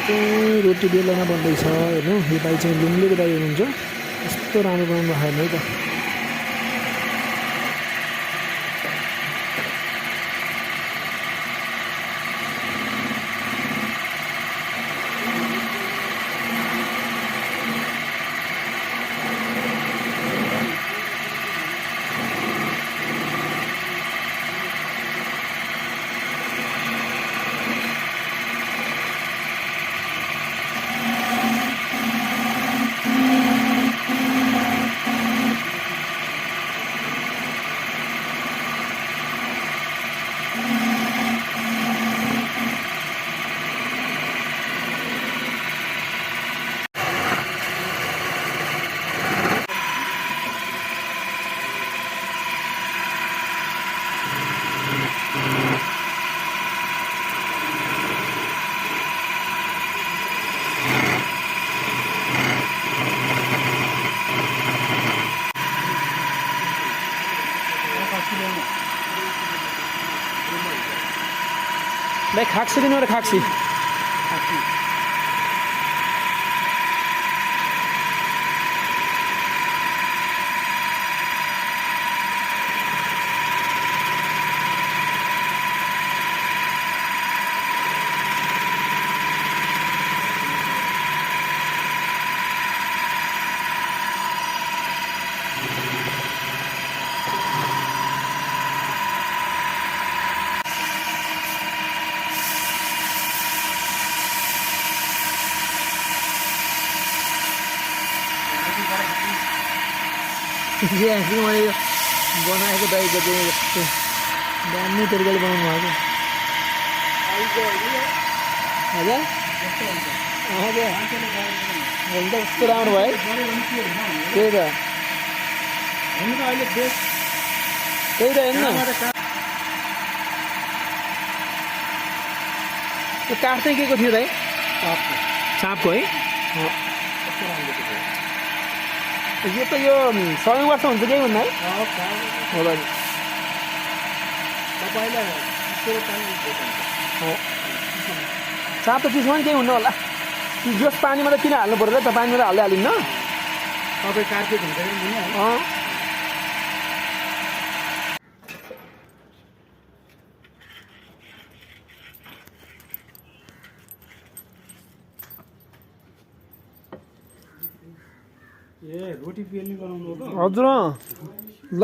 चाहिँ रोटी बेलामा बन्दैछ हेर्नु। यो दाइ चाहिँ लुङ्गेको दाइ हुनुहुन्छ। कस्तो राम्रो बनाउनु भएको है त। भाइ खाक्सी दिनु र खाक्सी मैले बनाएको दाइको चाहिँ यस्तो दामी तरिकाले बनाउनु भएको हजुर हजुर हुन्छ कस्तो राम्रो भयो त्यही त हेर्नु त्यो काठ चाहिँ के को थियो दाइ साँपको है यो त यो 100 वर्ष हुन्छ केही हुन्न है होला नि साँप त चिसोमा पनि केही हुन्न होला जोस पानीमा त किन हाल्नु पर्छ त पानीमा त हालिहालिन्न तपाईँ कार्पेट हुन्छ ए रोटी पेल्ने बनाउनु हो त हजुर ल